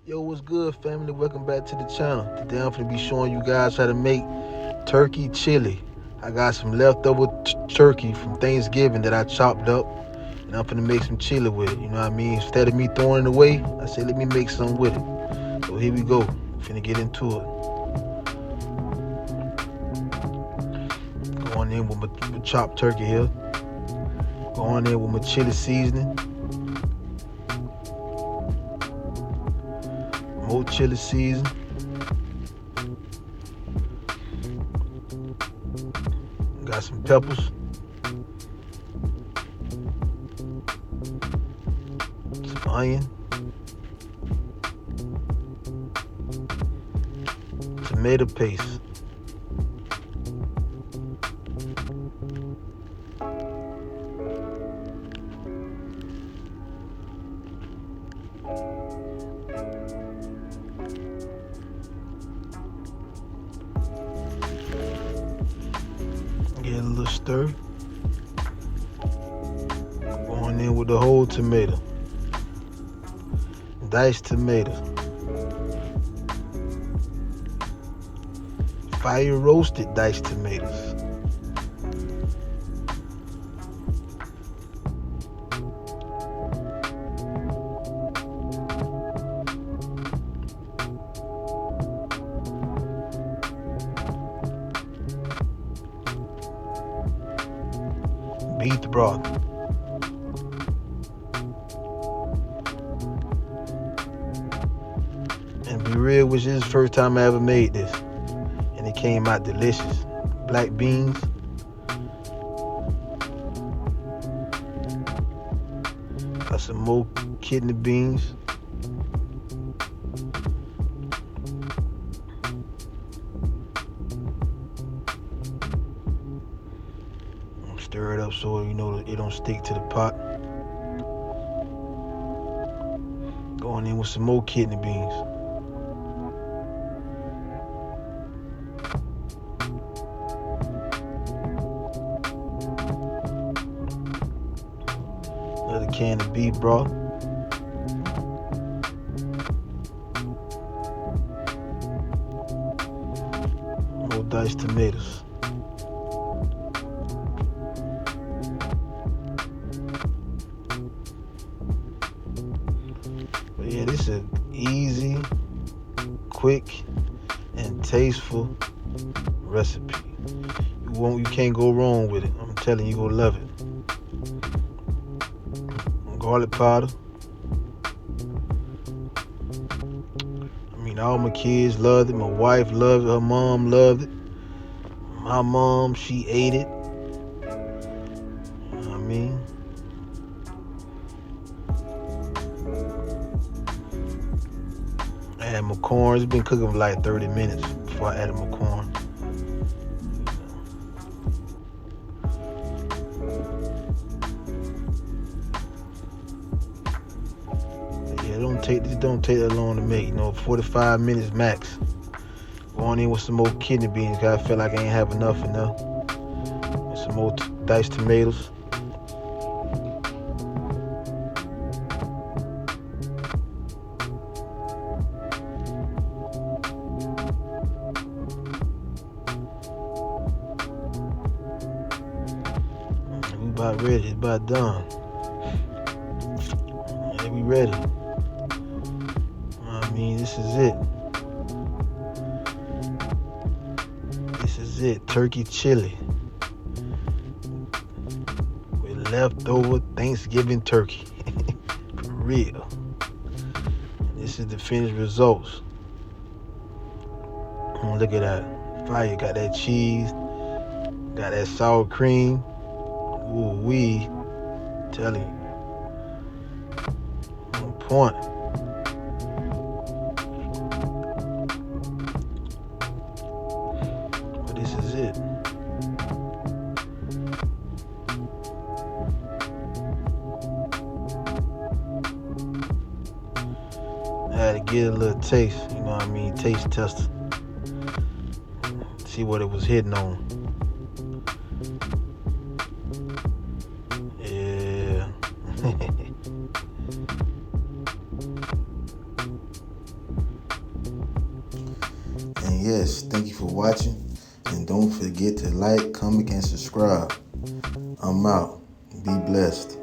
Yo, what's good, family? Welcome back to the channel. Today I'm gonna be showing you guys how to make turkey chili. I got some leftover turkey from Thanksgiving that I chopped up, and I'm gonna make some chili with it. You know what I mean? Instead of me throwing it away, I said let me make some with it. So here we go. Finna get into it. Going in with my chopped turkey here. Going in with my chili seasoning. More chili season. Got some peppers. Some onion. Tomato paste. Get a little stir. Going in with the whole tomato. Diced tomato. Fire roasted diced tomatoes. Beef broth. And be real, which is the first time I ever made this, and it came out delicious. Black beans. Got some more kidney beans. Stir it up so you know it don't stick to the pot. Going in with some more kidney beans. Another can of beef broth. More diced tomatoes. But yeah, this is an easy, quick, and tasteful recipe. You can't go wrong with it. I'm telling you, you're gonna love it. Garlic powder. I mean, all my kids loved it. My wife loved it. Her mom loved it. My mom, she ate it. You know what I mean? I add my corn. It's been cooking for like 30 minutes before I added my corn. This don't take that long to make, 45 minutes max. Going in with some more kidney beans, cause I feel like I ain't have enough in there. And some more diced tomatoes. We about ready, it's about done. Yeah, we ready. This is it. This is it. Turkey chili with leftover Thanksgiving turkey. For real. This is the finished results. Look at that. Fire. Got that cheese. Got that sour cream. Ooh wee. Telling you. On point. This is it. I had to get a little taste, you know what I mean? Taste tester. See what it was hitting on. Yeah. And yes, thank you for watching. And don't forget to like, comment, and subscribe. I'm out. Be blessed.